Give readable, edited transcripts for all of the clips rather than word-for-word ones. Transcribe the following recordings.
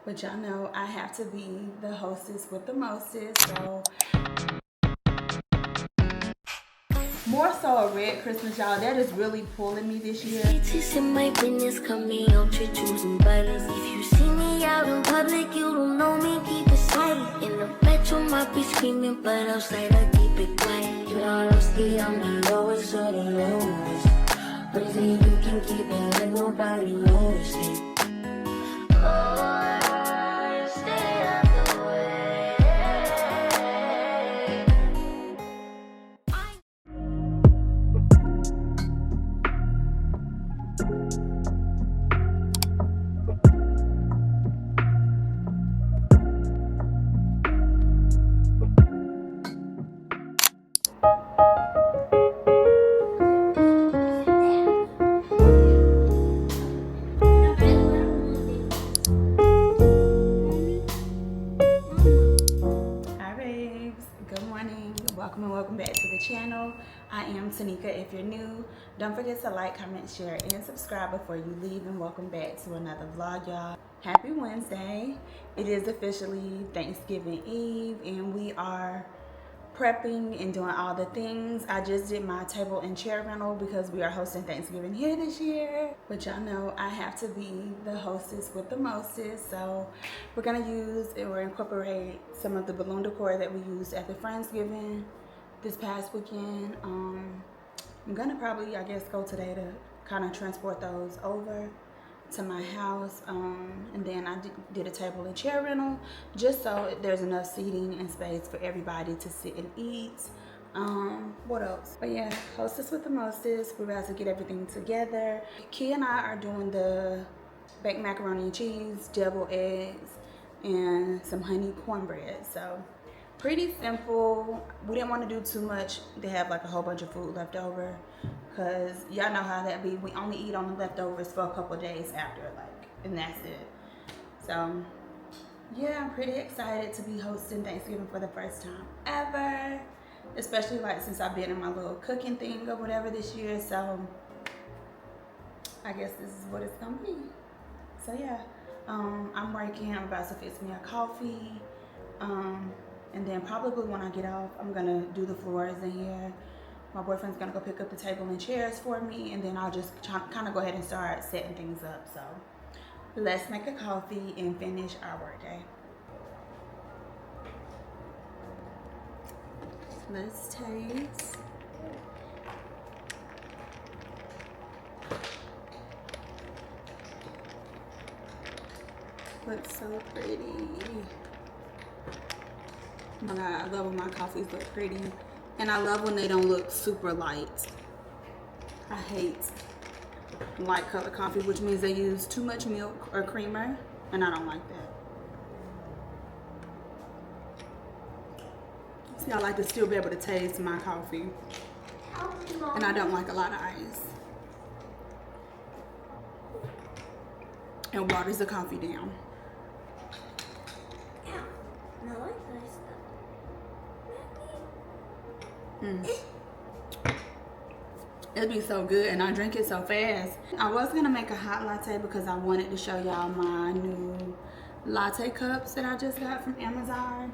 But y'all know I have to be the hostess with the mostest, so more so a red Christmas, y'all. That is really pulling me this year. In my business, coming out to choosing violence. If you see me out in public, you don't know me, keep it silent. In the bedroom, I be screaming, but outside, I keep it quiet. You know, I'm still on the lowest of the lowest. But if you can keep it, let nobody notice it. Oh, stay out the way. Welcome and welcome back to the channel. I am Tanika. If you're new, don't forget to like, comment, share, and subscribe before you leave, and welcome back to another vlog, y'all. Happy Wednesday. It is officially Thanksgiving Eve and we are prepping and doing all the things. I just did my table and chair rental because we are hosting Thanksgiving here this year. But y'all know I have to be the hostess with the mostest, so we're gonna use or incorporate some of the balloon decor that we used at the Friendsgiving this past weekend. I'm gonna probably, I guess, go today to kind of transport those over to my house, and then I did a table and chair rental just so there's enough seating and space for everybody to sit and eat. What else? But yeah, hostess with the mostest. We're about to get everything together. Key and I are doing the baked macaroni and cheese, deviled eggs, and some honey cornbread. So pretty simple. We didn't want to do too much to have like a whole bunch of food left over, because y'all know how that be. We only eat on the leftovers for a couple of days after, like, and that's it. So yeah, I'm pretty excited to be hosting Thanksgiving for the first time ever, especially like since I've been in my little cooking thing or whatever this year. So I guess this is what it's gonna be. So yeah, I'm working. I'm about to fix me a coffee, and then probably when I get off, I'm gonna do the floors in here. My boyfriend's gonna go pick up the table and chairs for me, and then I'll just kind of go ahead and start setting things up. So let's make a coffee and finish our workday. Let's taste. Looks so pretty. Oh my God, I love when my coffees look pretty. And I love when they don't look super light. I hate light color coffee, which means they use too much milk or creamer, and I don't like that. See, I like to still be able to taste my coffee. And I don't like a lot of ice. And waters the coffee down. It'd be so good, and I drink it so fast. I was gonna make a hot latte because I wanted to show y'all my new latte cups that I just got from Amazon.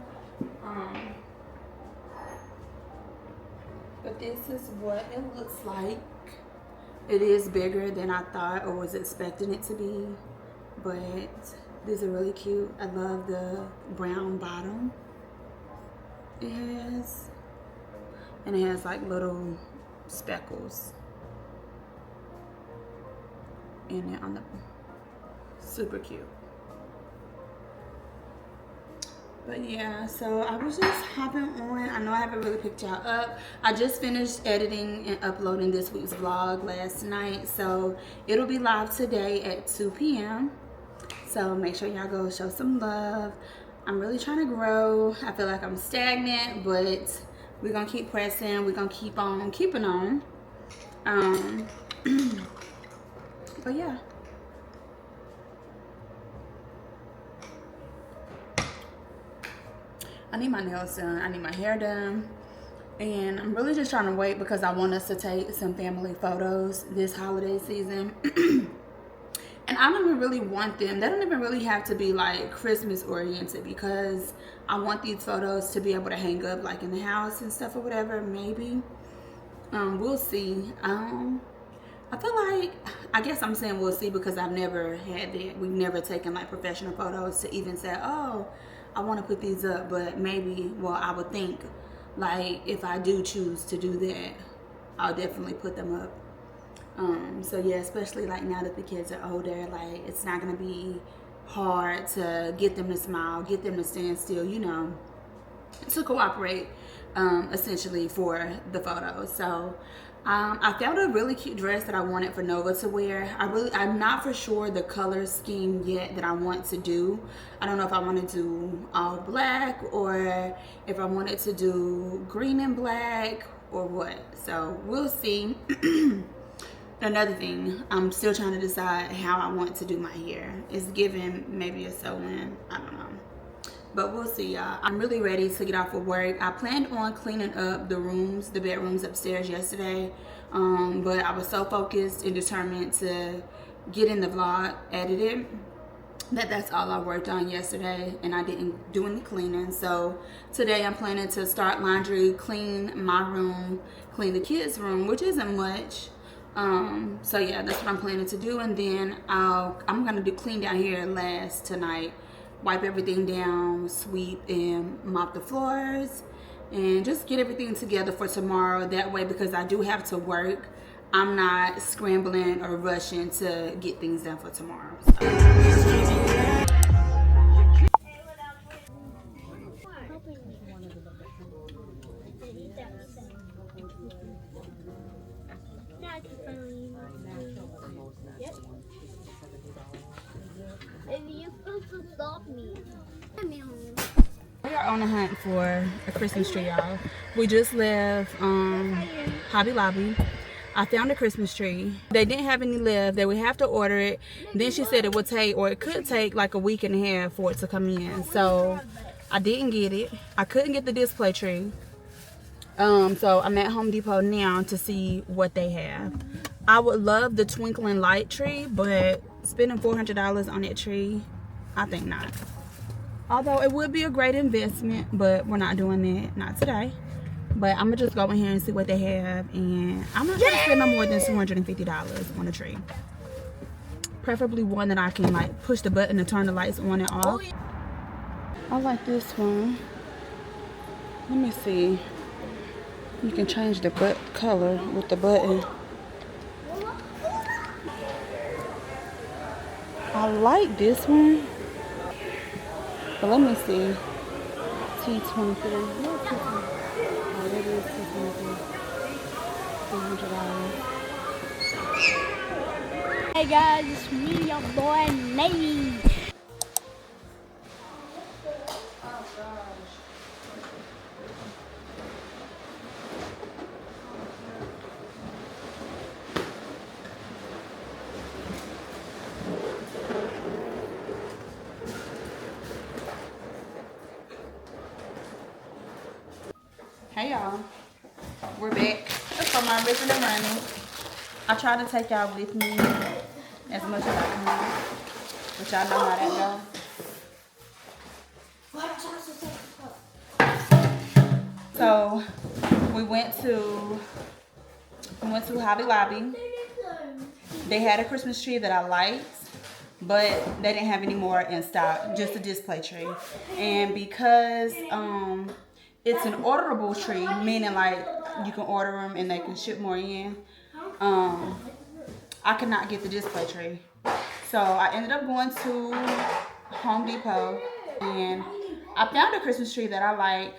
But this is what it looks like. It is bigger than I thought or was expecting it to be, but these are really cute. I love the brown bottom it has. And it has like little speckles in it on the, super cute. But yeah, so I was just hopping on. I know I haven't really picked y'all up. I just finished editing and uploading this week's vlog last night, so it'll be live today at 2 p.m. So make sure y'all go show some love. I'm really trying to grow. I feel like I'm stagnant, but we're gonna keep pressing. We're gonna keep on keeping on. But yeah. I need my nails done. I need my hair done. And I'm really just trying to wait because I want us to take some family photos this holiday season. And I don't even really want them. They don't even really have to be like Christmas oriented, because I want these photos to be able to hang up like in the house and stuff or whatever. Maybe. We'll see. I feel like, I guess I'm saying we'll see because I've never had that. We've never taken like professional photos to even say, oh, I want to put these up. But maybe, well, I would think like if I do choose to do that, I'll definitely put them up. So yeah, especially like now that the kids are older, like it's not gonna be hard to get them to smile, get them to stand still, you know, to cooperate, essentially for the photos. So I found a really cute dress that I wanted for Nova to wear. I'm not for sure the color scheme yet that I want to do. I don't know if I want to do all black or if I wanted to do green and black or what. So we'll see. Another thing, I'm still trying to decide how I want to do my hair. It's giving maybe a sew-in, I don't know. But we'll see, y'all. I'm really ready to get off of work. I planned on cleaning up the rooms, the bedrooms upstairs yesterday. But I was so focused and determined to get in the vlog edited that's all I worked on yesterday, and I didn't do any cleaning. So today I'm planning to start laundry, clean my room, clean the kids' room, which isn't much. So yeah, that's what I'm planning to do, and then I'm gonna do clean down here last tonight, wipe everything down, sweep and mop the floors, and just get everything together for tomorrow. That way, because I do have to work, I'm not scrambling or rushing to get things done for tomorrow. You're supposed to stop me. We are on a hunt for a Christmas tree, y'all. We just left Hobby Lobby. I found a Christmas tree. They didn't have any left. They would have to order it. Then she said it would take, or it could take like a week and a half for it to come in. So I didn't get it. I couldn't get the display tree. So I'm at Home Depot now to see what they have. I would love the twinkling light tree, but spending $400 on that tree, I think not. Although it would be a great investment, but we're not doing that, not today. But I'm gonna just go in here and see what they have, and I'm not gonna spend no more than $250 on a tree. Preferably one that I can like push the button to turn the lights on and off. I like this one. Let me see. You can change the color with the button. I like this one. But let me see. T23. What's this one? Oh, that is T23. $300. Hey guys, it's me, your boy Nate. Hey y'all, we're back from my ripping and running. I try to take y'all with me as much as I can, but y'all know how that goes. So we went to Hobby Lobby. They had a Christmas tree that I liked, but they didn't have any more in stock, just a display tree. And because it's an orderable tree, meaning like you can order them and they can ship more in, I could not get the display tree. So I ended up going to Home Depot, and I found a Christmas tree that I like,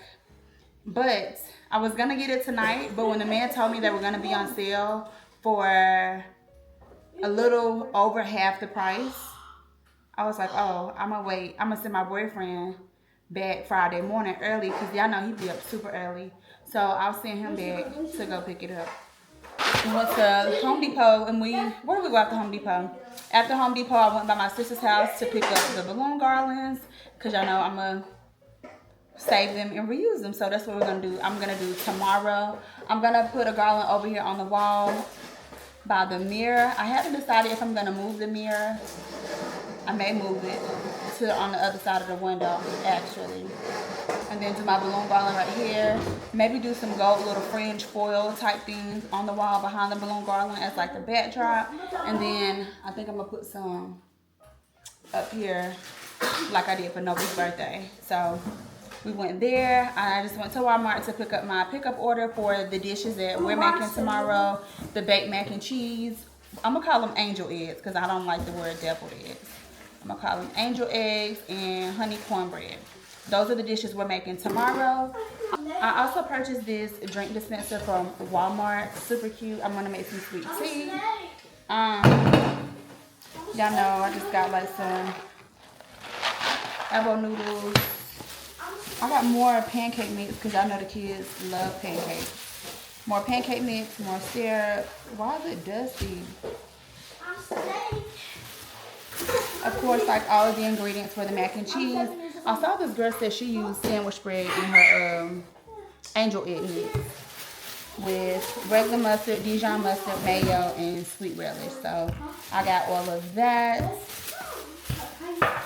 but I was gonna get it tonight, but when the man told me they were gonna be on sale for a little over half the price, I was like, oh, I'm gonna wait. I'm gonna send my boyfriend back Friday morning early, because y'all know he'd be up super early. So I'll send him back to go pick it up. We went to Home Depot, and where did we go after Home Depot? After Home Depot, I went by my sister's house to pick up the balloon garlands, because y'all know I'm gonna save them and reuse them. So that's what we're gonna do. I'm gonna do tomorrow. I'm gonna put a garland over here on the wall by the mirror. I haven't decided if I'm gonna move the mirror. I may move it to on the other side of the window, actually. And then do my balloon garland right here. Maybe do some gold little fringe foil type things on the wall behind the balloon garland as like the backdrop. And then I think I'm gonna put some up here like I did for Novi's birthday. So we went there. I just went to Walmart to pick up my pickup order for the dishes that we're making tomorrow. The baked mac and cheese. I'm gonna call them angel eggs because I don't like the word deviled eggs. I'm gonna call them angel eggs and honey cornbread. Those are the dishes we're making tomorrow. I also purchased this drink dispenser from Walmart. Super cute. I'm gonna make some sweet tea. Y'all know I just got like some elbow noodles. I got more pancake mix because y'all know the kids love pancakes. More pancake mix, more syrup. Why is it dusty? Of course, like all of the ingredients for the mac and cheese. I saw this girl said she used sandwich bread in her angel egg mix with regular mustard, Dijon mustard, mayo, and sweet relish. So I got all of that.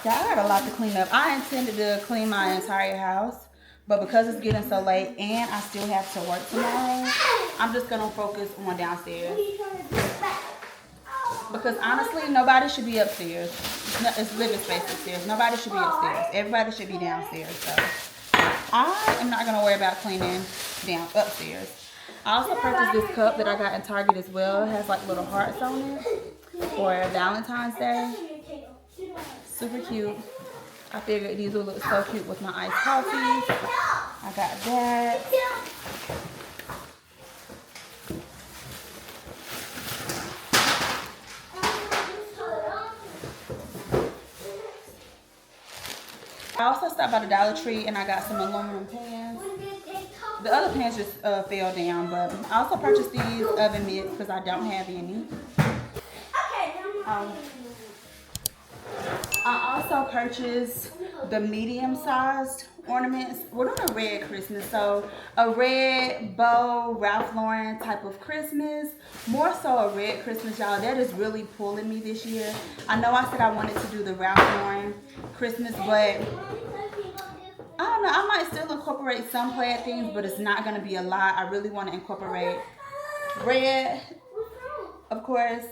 Yeah, I got a lot to clean up. I intended to clean my entire house, but because it's getting so late and I still have to work tomorrow, I'm just gonna focus on downstairs. Because honestly, nobody should be upstairs. It's living space upstairs. Nobody should be upstairs. Everybody should be downstairs. So I am not gonna worry about cleaning down upstairs. I also purchased this cup that I got in Target as well. It has like little hearts on it for Valentine's Day. Super cute. I figured these would look so cute with my iced coffee. I got that. I also stopped by the Dollar Tree and I got some aluminum pans. The other pans just fell down, but I also purchased these oven mitts because I don't have any. I also purchased the medium-sized ornaments. We're doing a red Christmas, so a red bow Ralph Lauren type of Christmas. More so a red Christmas, y'all. That is really pulling me this year. I know I said I wanted to do the Ralph Lauren Christmas, but I don't know. I might still incorporate some plaid things, but it's not going to be a lot. I really want to incorporate red, of course,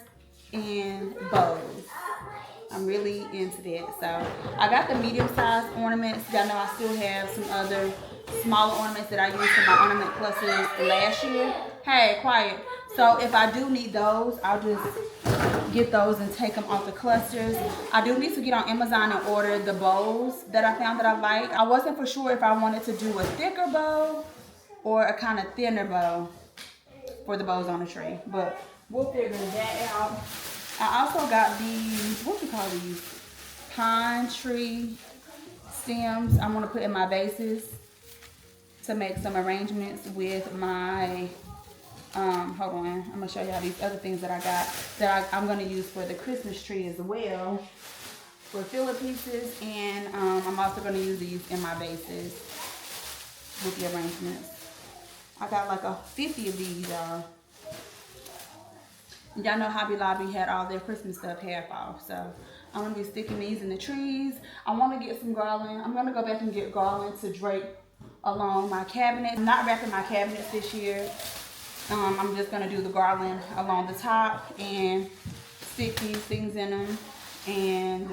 and bows. I'm really into that. So I got the medium-sized ornaments. Y'all know I still have some other smaller ornaments that I used for my ornament clusters last year. Hey, quiet. So if I do need those, I'll just get those and take them off the clusters. I do need to get on Amazon and order the bows that I found that I like. I wasn't for sure if I wanted to do a thicker bow or a kind of thinner bow for the bows on the tree, but we'll figure that out. I also got these, what do you call these? Pine tree stems I'm gonna put in my vases to make some arrangements with my, hold on, I'm gonna show y'all these other things that I got that I'm gonna use for the Christmas tree as well, for filler pieces, and I'm also gonna use these in my vases with the arrangements. I got like 50 of these, y'all. Y'all know Hobby Lobby had all their Christmas stuff half off, so I'm gonna be sticking these in the trees. I want to get some garland. I'm gonna go back and get garland to drape along my cabinet. I'm not wrapping my cabinets this year. I'm just gonna do the garland along the top and stick these things in them. And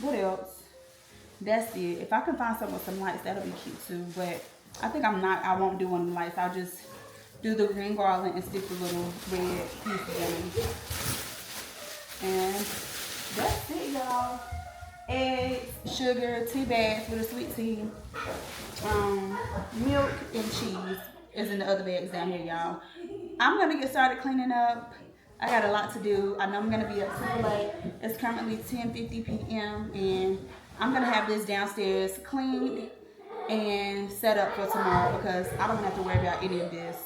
what else? That's it. If I can find something with some lights, that'll be cute too. But I think I won't do one of the lights. I'll just do the green garland and stick the little red pieces in. And that's it, y'all. Eggs, sugar, tea bags with a sweet tea. Milk and cheese is in the other bags down here, y'all. I'm gonna get started cleaning up. I got a lot to do. I know I'm gonna be up super late. It's currently 10:50 p.m. and I'm gonna have this downstairs cleaned and set up for tomorrow because I don't have to worry about any of this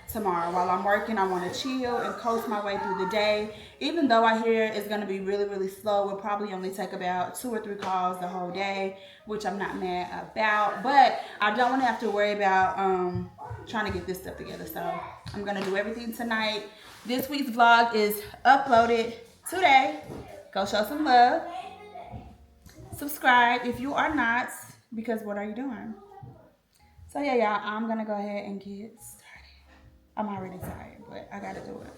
tomorrow. While I'm working, I want to chill and coast my way through the day. Even though I hear it's going to be really, really slow, we'll probably only take about 2 or 3 calls the whole day, which I'm not mad about. But I don't want to have to worry about trying to get this stuff together. So I'm going to do everything tonight. This week's vlog is uploaded today. Go show some love. Subscribe if you are not, because what are you doing? So yeah, y'all, I'm going to go ahead and get started. I'm already tired, but I gotta do it.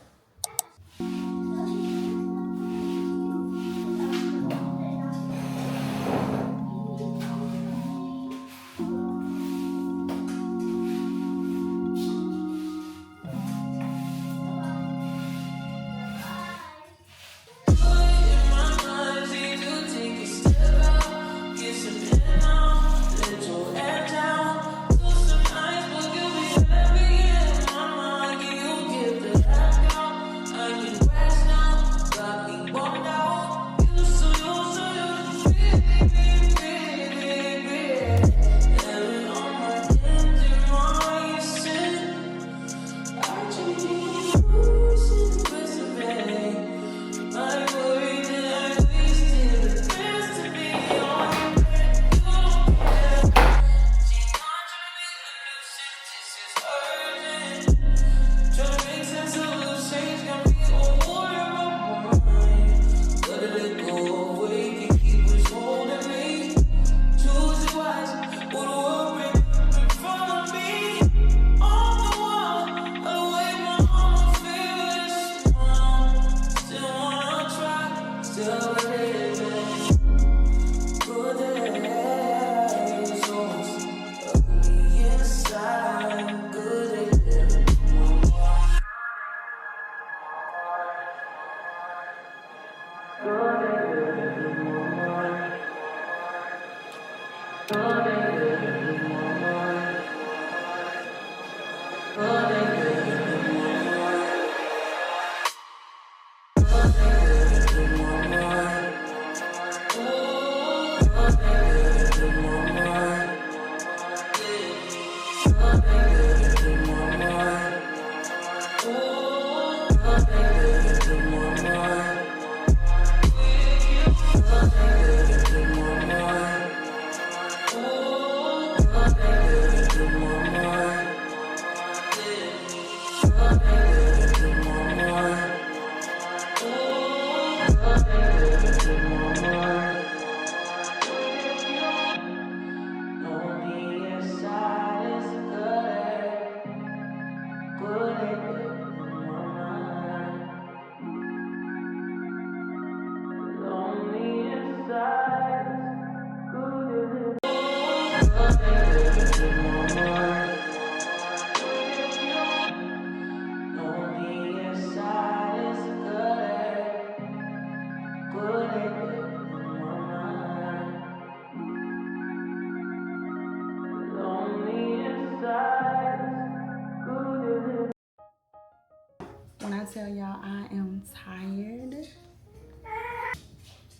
When I tell y'all I am tired,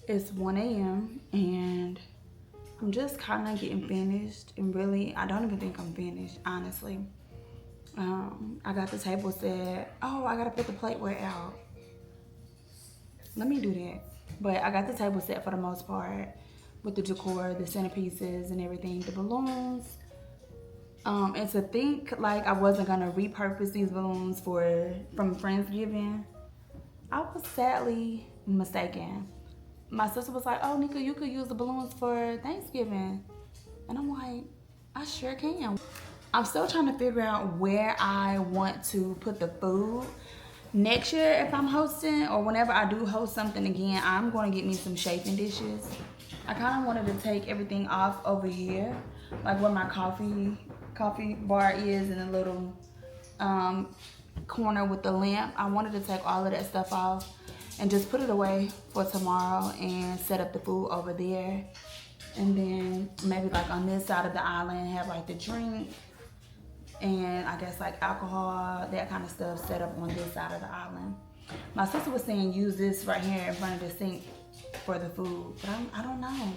it's 1 a.m. and I'm just kind of getting finished, and really, I don't even think I'm finished, honestly. I got the table set. Oh, I gotta put the plateware out. Let me do that. But I got the table set for the most part, with the decor, the centerpieces and everything, the balloons. And to think like I wasn't gonna repurpose these balloons from Friendsgiving, I was sadly mistaken. My sister was like, oh, Nika, you could use the balloons for Thanksgiving. And I'm like, I sure can. I'm still trying to figure out where I want to put the food. Next year, if I'm hosting, or whenever I do host something again, I'm going to get me some chafing dishes. I kind of wanted to take everything off over here, like where my coffee bar is, in a little corner with the lamp. I wanted to take all of that stuff off and just put it away for tomorrow and set up the food over there. And then maybe like on this side of the island, have like the drink and I guess like alcohol, that kind of stuff set up on this side of the island. My sister was saying use this right here in front of the sink for the food, but I don't know.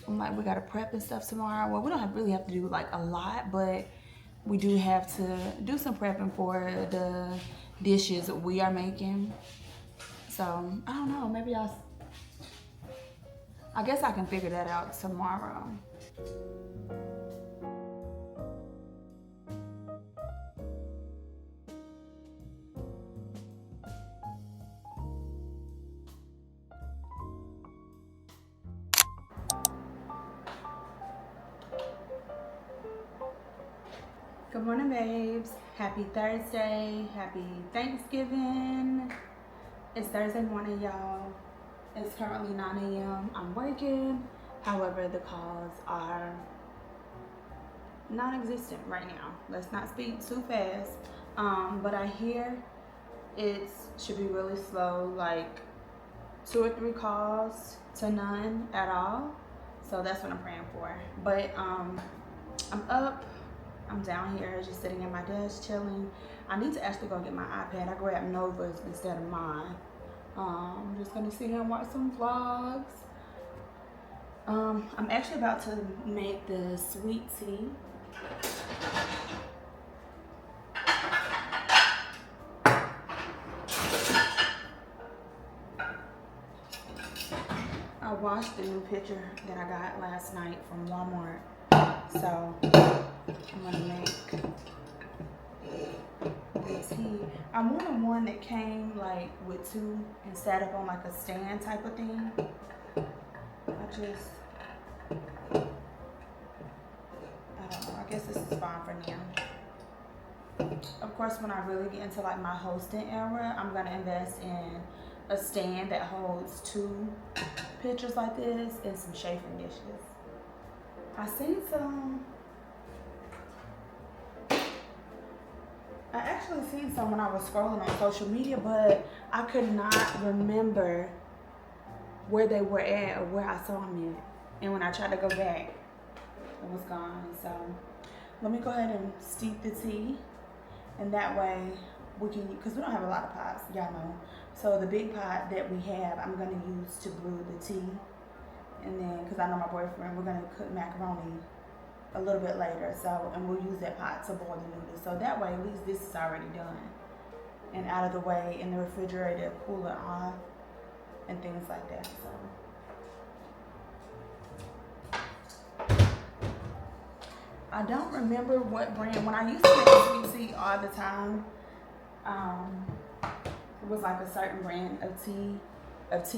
I'm like, we gotta prep and stuff tomorrow. Well, we don't really have to do like a lot, but we do have to do some prepping for the dishes we are making. So I don't know, maybe I guess I can figure that out tomorrow. Good morning, babes. Happy Thursday. Happy Thanksgiving. It's Thursday morning, y'all. It's currently 9 a.m. I'm working. However, the calls are non-existent right now. Let's not speak too fast. But I hear it should be really slow, like 2 or 3 calls to none at all. So that's what I'm praying for. But I'm up. I'm down here just sitting at my desk chilling. I need to actually go get my iPad. I grabbed Nova's instead of mine. I'm just gonna sit here and watch some vlogs. I'm actually about to make the sweet tea. I washed the new pitcher that I got last night from Walmart. So I'm gonna make the tea. I wanted one that came like with 2 and sat up on like a stand type of thing. I don't know, I guess this is fine for now. Of course, when I really get into like my hosting era, I'm gonna invest in a stand that holds 2 pitchers like this and some chafing dishes. I actually seen some when I was scrolling on social media, but I could not remember where they were at or where I saw them at. And when I tried to go back, it was gone. So let me go ahead and steep the tea, and that way we can, because we don't have a lot of pots, y'all know. So the big pot that we have, I'm gonna use to brew the tea. And then, because I know my boyfriend, we're gonna cook macaroni a little bit later, so, and we'll use that pot to boil the noodles. So that way, at least this is already done and out of the way in the refrigerator, cool it off and things like that. So I don't remember what brand. When I used to make sweet tea all the time, it was like a certain brand of tea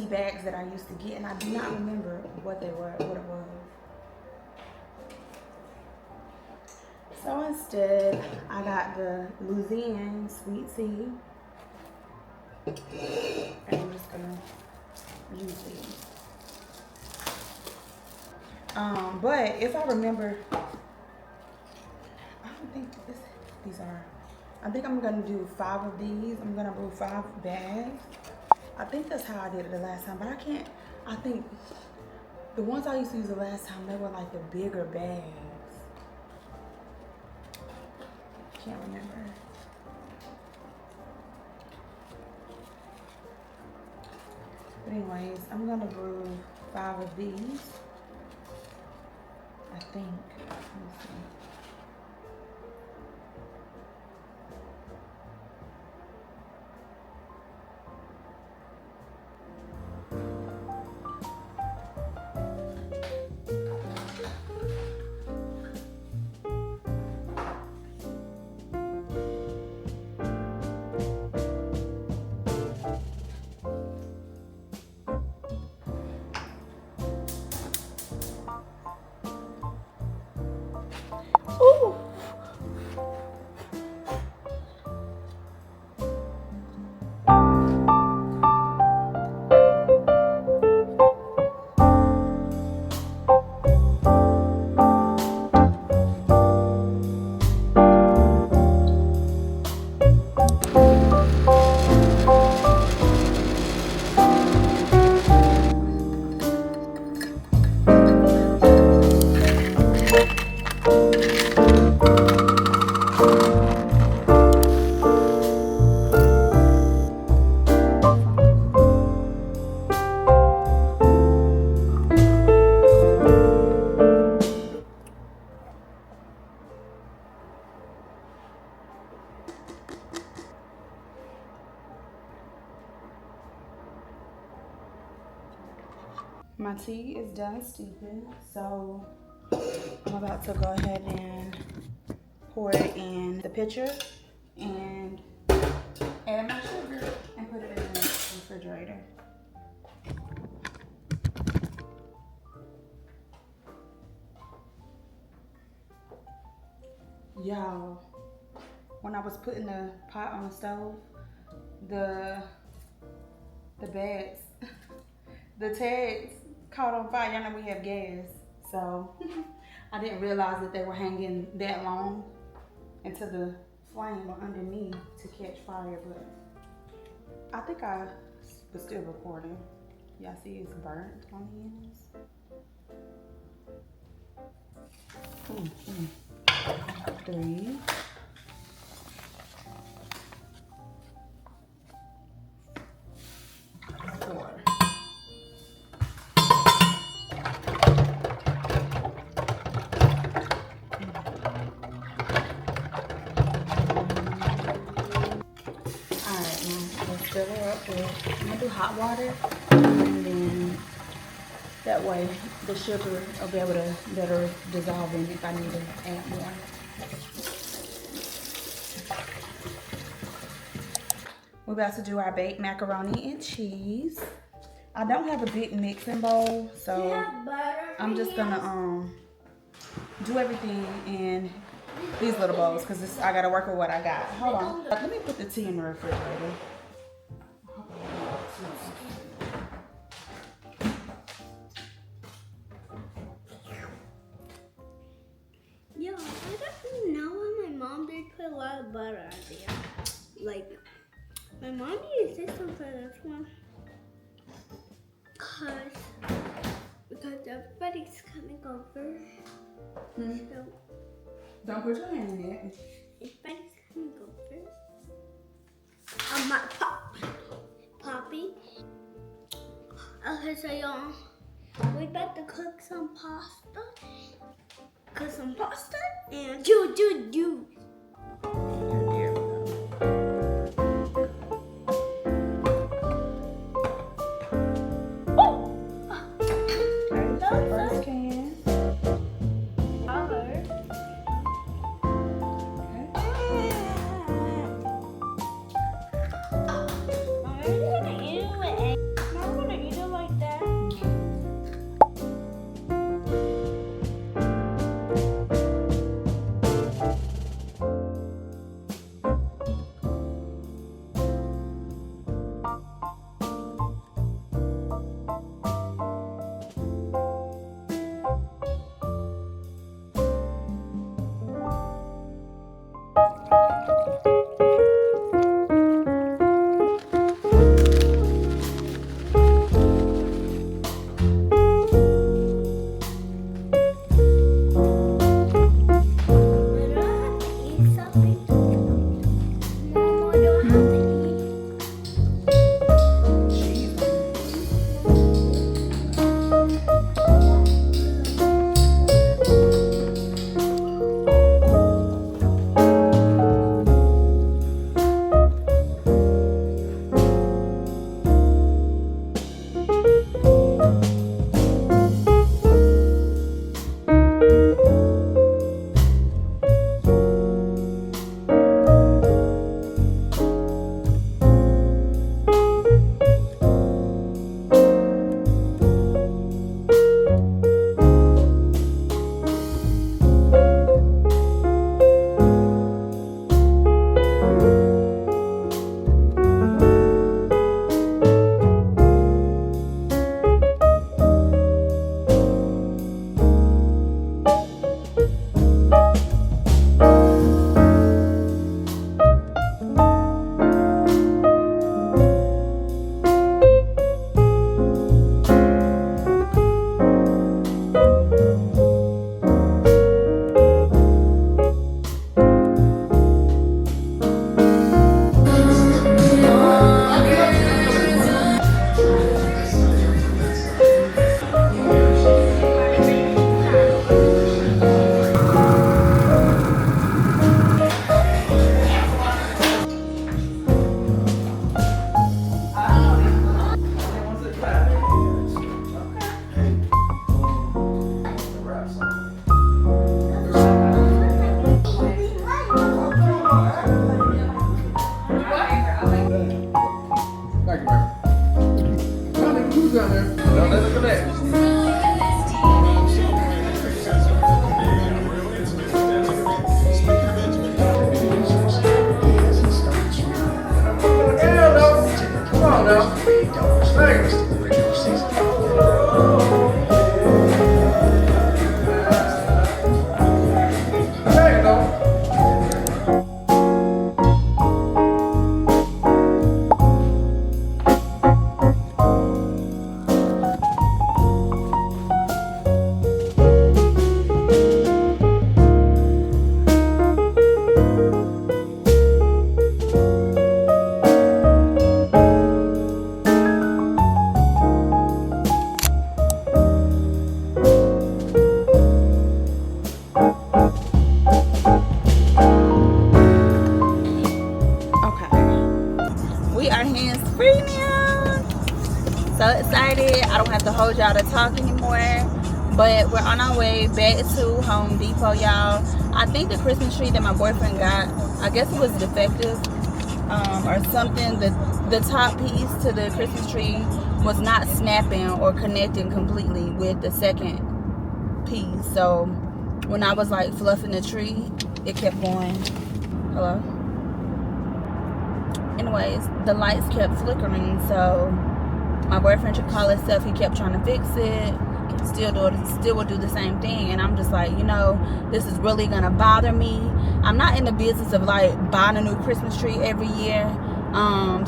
bags that I used to get, and I do not remember what they were, what it was. So instead, I got the Louisiana sweet tea, and I'm just gonna use these. But if I remember, I don't think these are. I think I'm gonna do 5 of these. I'm gonna brew 5 bags. I think that's how I did it the last time, but I think the ones I used to use the last time, they were like the bigger bags. Can't remember. But anyways, I'm gonna brew 5 of these, I think. Let me see. tea is done steeping, so I'm about to go ahead and pour it in the pitcher and add my sugar and put it in the refrigerator. Y'all, when I was putting the pot on the stove, the bags, the tags caught on fire. Y'all know we have gas, so I didn't realize that they were hanging that long into the flame underneath to catch fire, but I think I was still recording. Y'all see it's burnt on the ends. 3. 4. Alright, now let's fill her up with, I'm gonna do hot water, and then that way the sugar will be able to better dissolve in if I need to add more. We're about to do our baked macaroni and cheese. I don't have a big mixing bowl, so I'm just gonna do everything in these little bowls because I gotta work with what I got. Hold on, let me put the tea in the refrigerator. Yo, I don't know why my mom did put a lot of butter on there. Like, my mom used this one for this one. Because everybody's coming over. So, Don't put your hand in it. everybody's coming over. I'm not Poppy. Okay, so y'all, we about to cook some pasta. Cook some pasta and do. There we go. Okay, so first can. Okay. talk anymore. But we're on our way back to Home Depot, y'all. I think the Christmas tree that my boyfriend got, I guess it was defective or something. The top piece to the Christmas tree was not snapping or connecting completely with the second piece. So when I was like fluffing the tree, it kept going. Hello? Anyways, the lights kept flickering, so my boyfriend should call himself. He kept trying to fix it. Still would do the same thing. And I'm just like, you know, this is really gonna bother me. I'm not in the business of like buying a new Christmas tree every year.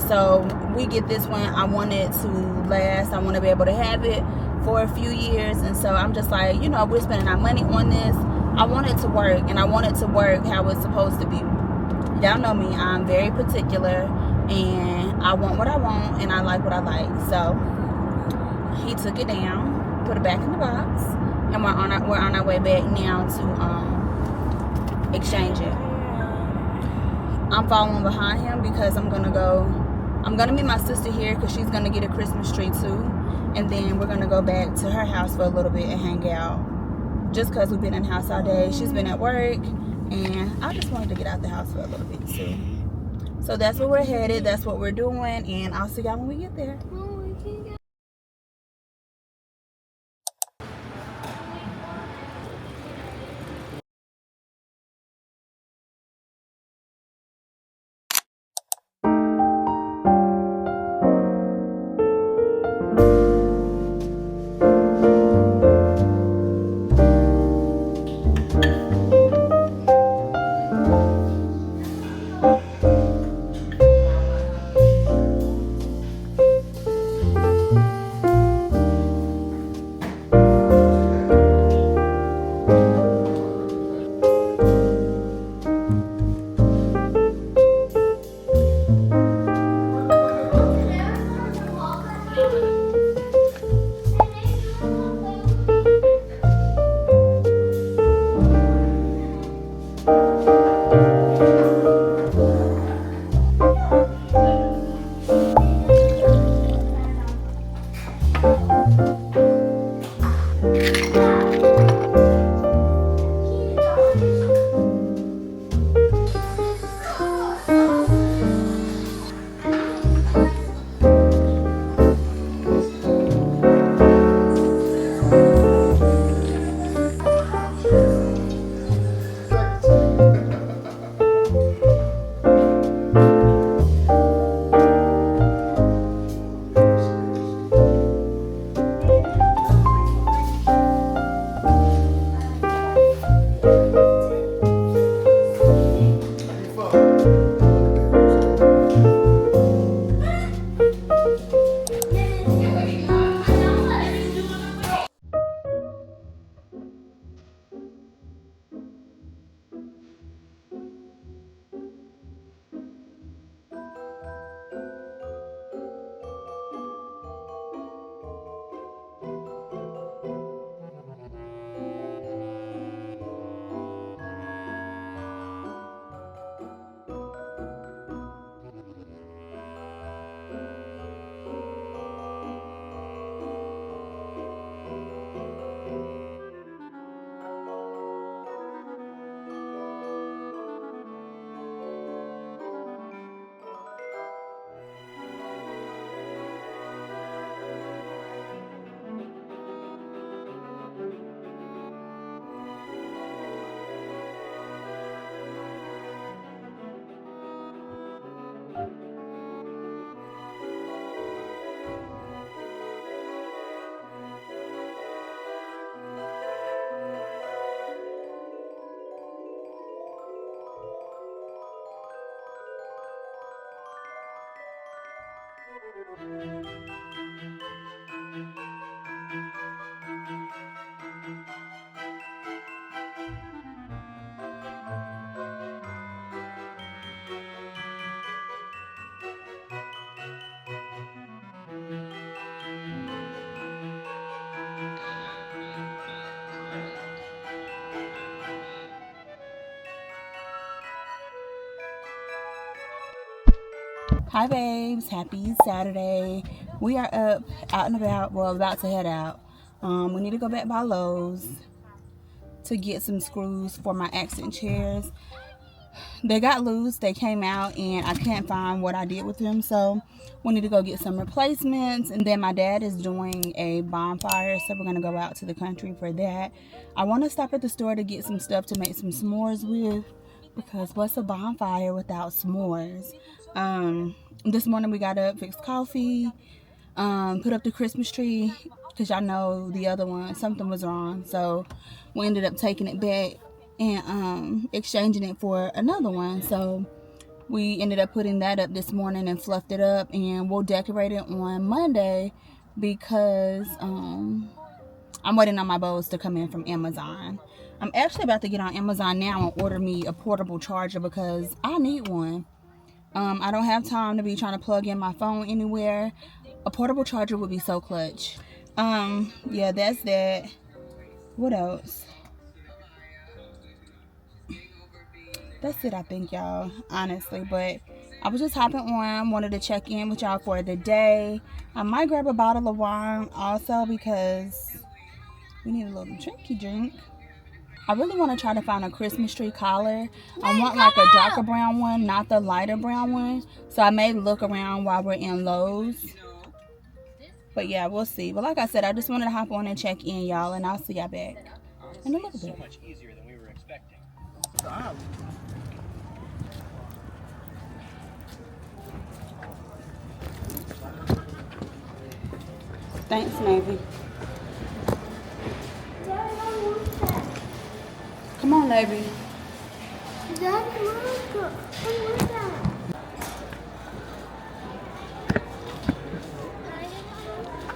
So we get this one. I want it to last. I want to be able to have it for a few years. And so I'm just like, you know, we're spending our money on this. I want it to work, and I want it to work how it's supposed to be. Y'all know me. I'm very particular, and I want what I want, and I like what I like. So he took it down, put it back in the box, and we're on our way back now to exchange it. I'm following behind him because I'm gonna meet my sister here because she's gonna get a Christmas tree too, and then we're gonna go back to her house for a little bit and hang out. Just because we've been in the house all day. She's been at work, and I just wanted to get out the house for a little bit too. So that's where we're headed. That's what we're doing, and I'll see y'all when we get there. Hi babes, happy Saturday. We are up, out and about, well, about to head out. We need to go back by Lowe's to get some screws for my accent chairs. They got loose, they came out, and I can't find what I did with them, so we need to go get some replacements. And then my dad is doing a bonfire, so we're gonna go out to the country for that. I want to stop at the store to get some stuff to make some s'mores with, because what's a bonfire without s'mores? This morning we got up, fixed coffee, put up the Christmas tree, because y'all know the other one, something was wrong, so we ended up taking it back and exchanging it for another one. So we ended up putting that up this morning and fluffed it up, and we'll decorate it on Monday, because I'm waiting on my bows to come in from Amazon. I'm actually about to get on Amazon now and order me a portable charger, because I need one. I don't have time to be trying to plug in my phone anywhere. A portable charger would be so clutch. Yeah, that's that. What else? That's it, I think, y'all, honestly. But I was just hopping on, wanted to check in with y'all for the day. I might grab a bottle of wine also, because we need a little drinky drink. I really want to try to find a Christmas tree collar. I want like a darker brown one, not the lighter brown one. So I may look around while we're in Lowe's. But yeah, we'll see. But like I said, I just wanted to hop on and check in, y'all, and I'll see y'all back in a little bit. So much easier than we were expecting. Thanks, Navy. Come on, Navy.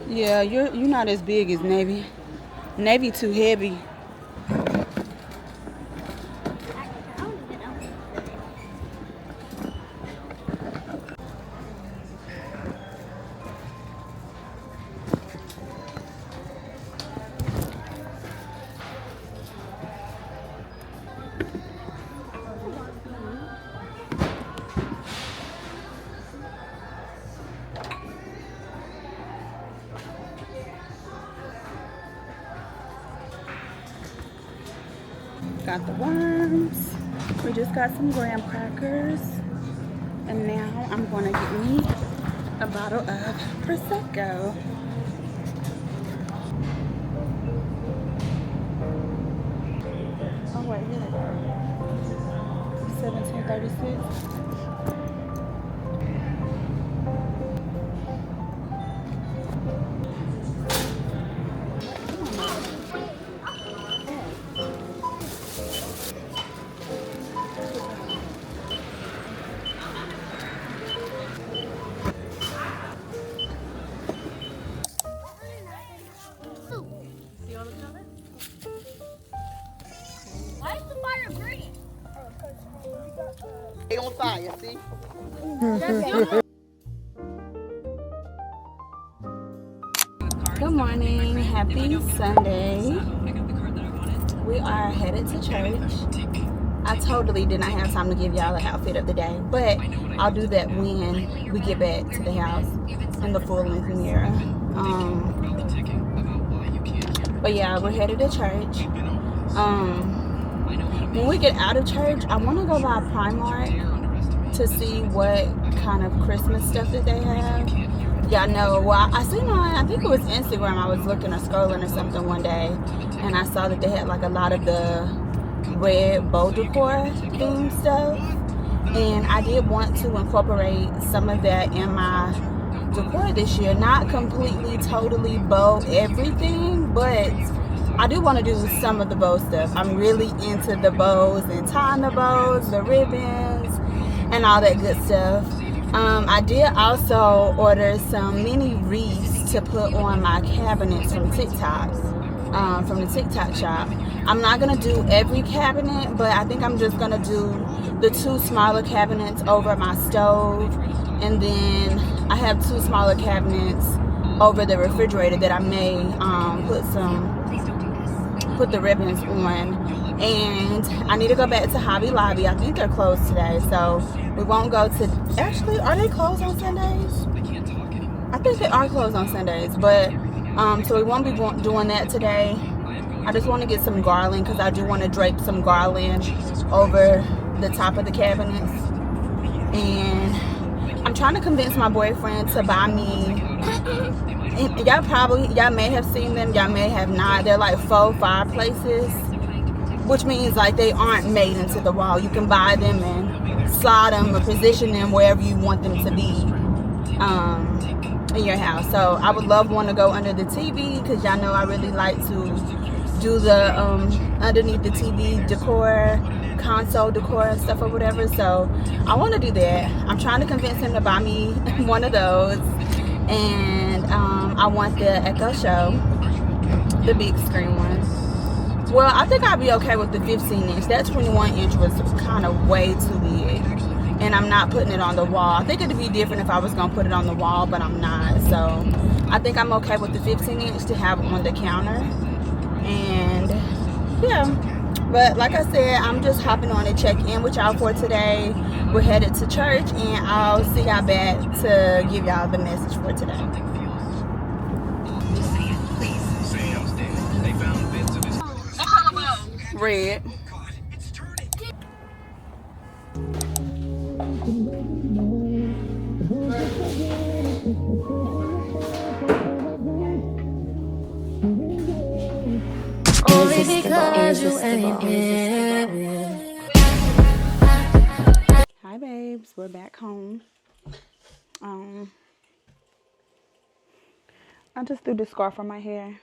Yeah, you're not as big as Navy. Navy too heavy. Got the worms. We just got some graham crackers. And now I'm going to get me a bottle of Prosecco. Oh, wait, here we go. 1736. Why is the fire green? They on fire, see? Good morning. Happy Sunday. We are headed to church. I totally did not have time to give y'all an outfit of the day, but I'll do that when we get back to the house in the full-length mirror. But yeah, we're headed to church. When we get out of church, I want to go by Primark to see what kind of Christmas stuff that they have. Y'all know, well, I seen on, I think it was Instagram, I was looking or scrolling or something one day, and I saw that they had like a lot of the red bow decor theme stuff, and I did want to incorporate some of that in my decor this year. Not completely, totally bow everything, but I do want to do some of the bow stuff. I'm really into the bows and tying the bows, the ribbons, and all that good stuff. I did also order some mini wreaths to put on my cabinets from TikTok, from the TikTok shop. I'm not going to do every cabinet, but I think I'm just going to do the 2 smaller cabinets over my stove. And then I have 2 smaller cabinets over the refrigerator that I may put the ribbons on. And I need to go back to Hobby Lobby. I think they're closed today, so we won't go to... Actually, are they closed on Sundays? I think they are closed on Sundays, but So we won't be doing that today. I just want to get some garland because I do want to drape some garland over the top of the cabinets. And I'm trying to convince my boyfriend to buy me, and y'all may have seen them, y'all may have not. They're like faux fireplaces, which means like they aren't made into the wall. You can buy them and slide them or position them wherever you want them to be in your house. So I would love one to go under the TV because y'all know I really like to do the underneath the TV decor, console decor and stuff or whatever. So I want to do that. I'm trying to convince him to buy me one of those. And I want the Echo Show, the big screen one. Well, I think I'd be okay with the 15-inch. That 21-inch was kind of way too big. And I'm not putting it on the wall. I think it'd be different if I was going to put it on the wall, but I'm not. So I think I'm okay with the 15-inch to have on the counter. And yeah, but like I said, I'm just hopping on to check in with y'all for today. We're headed to church, and I'll see y'all back to give y'all the message for today. Red. Only because you ain't here. Hi babes, we're back home. I just threw the scarf on my hair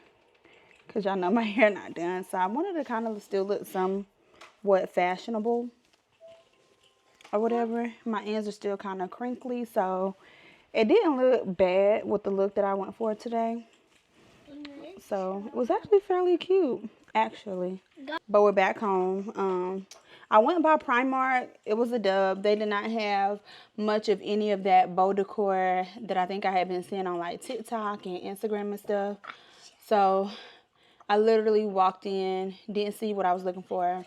because y'all know my hair not done, so I wanted to kind of still look somewhat fashionable or whatever. My ends are still kind of crinkly, so it didn't look bad with the look that I went for today. So it was actually fairly cute, actually. But we're back home. I went by Primark. It was a dub. They did not have much of any of that bow decor that I think I had been seeing on like TikTok and Instagram and stuff. So I literally walked in, didn't see what I was looking for,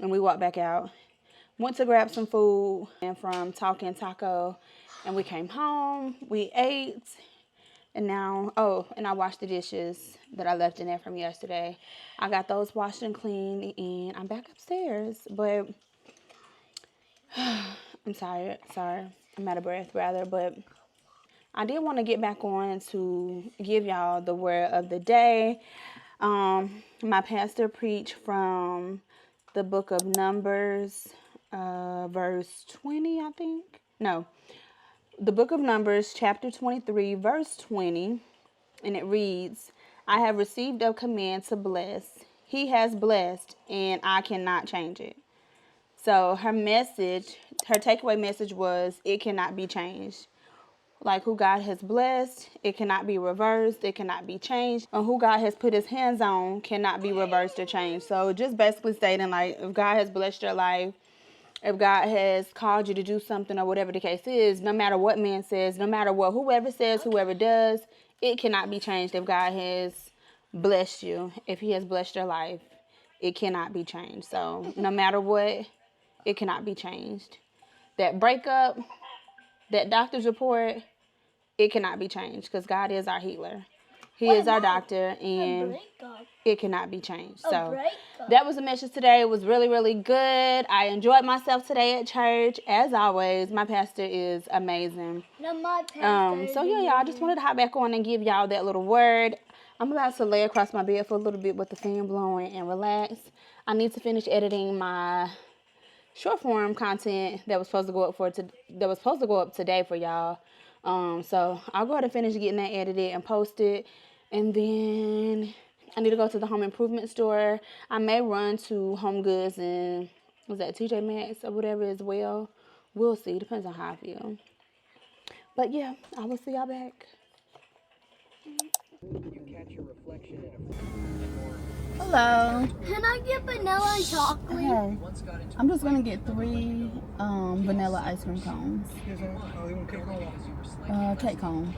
and we walked back out. Went to grab some food and from Talking Taco, and we came home. We ate. And now, and I washed the dishes that I left in there from yesterday. I got those washed and cleaned, and I'm back upstairs. But I'm tired. Sorry. I'm out of breath, rather. But I did want to get back on to give y'all the word of the day. My pastor preached from the book of Numbers, verse 20, I think. No. The book of Numbers, chapter 23, verse 20, and it reads, I have received a command to bless. He has blessed, and I cannot change it. So her takeaway message was, it cannot be changed. Like who God has blessed, it cannot be reversed, it cannot be changed. And who God has put his hands on cannot be reversed or changed. So just basically stating like, if God has blessed your life, if God has called you to do something or whatever the case is, no matter what man says, no matter what whoever says, whoever does, it cannot be changed. If God has blessed you, if he has blessed your life, it cannot be changed. So no matter what, it cannot be changed. That breakup, that doctor's report, it cannot be changed because God is our healer. He is our doctor, and it cannot be changed. So that was the message today. It was really, really good. I enjoyed myself today at church. As always, my pastor is amazing. So yeah, y'all, I just wanted to hop back on and give y'all that little word. I'm about to lay across my bed for a little bit with the fan blowing and relax. I need to finish editing my short form content that was supposed to go up today for y'all. So I'll go ahead and finish getting that edited and posted, and then I need to go to the home improvement store. I may run to Home Goods and was that TJ Maxx or whatever as well. We'll see. Depends on how I feel. But yeah, I will see y'all back. Hello. Can I get vanilla and chocolate? Hey, I'm just gonna get 3 vanilla ice cream cones. Cake cone.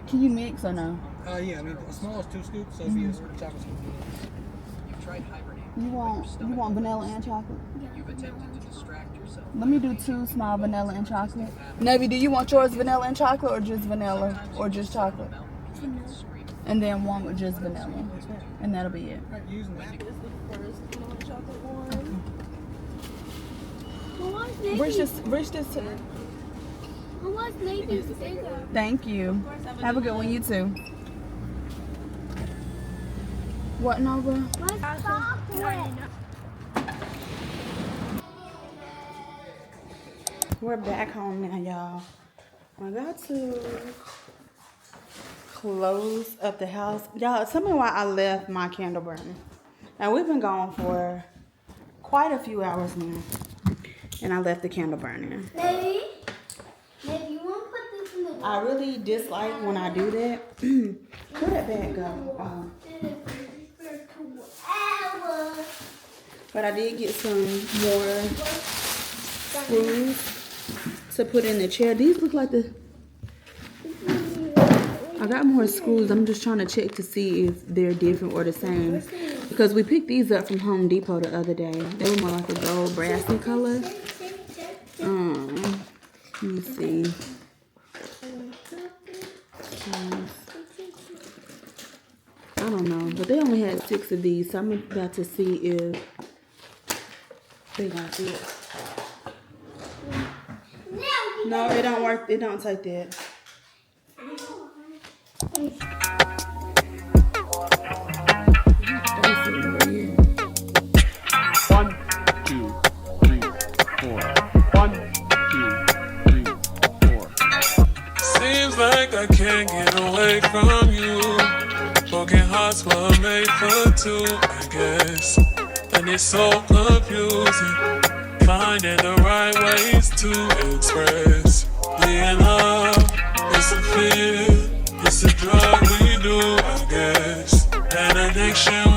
Can you mix or no? Yeah, I mean, the small is 2 scoops, so if you use chocolate scoop. tried hibernating. You want vanilla and chocolate? You've attempted to distract yourself. Let me do 2 small vanilla and chocolate. Navy, do you want yours vanilla and chocolate or just vanilla or just chocolate? And then one with just vanilla. And that'll be it. Reach this to me. Thank you. Have a good one, you too. What, Nova? We're back home now, y'all. I got to close up the house. Y'all, tell me why I left my candle burning. Now, we've been gone for quite a few hours now. And I left the candle burning. Maybe you want to put this in the I really dislike when I do that. Where that bag go? But I did get some more screws to put in the chair. These look like the... I got more screws. I'm just trying to check to see if they're different or the same. Because we picked these up from Home Depot the other day. They were more like a gold brassy color. Let me see. I don't know, but they only had 6 of these, so I'm about to see if they got it. No, it don't work. It don't take that. One, two, three, four. 1, 2, 3, 4. Seems like I can't get away from you. Broken hearts were made for 2, I guess. And it's so confusing, finding the right ways to express. Being love, it's a fear, it's a drug we do, I guess. An addiction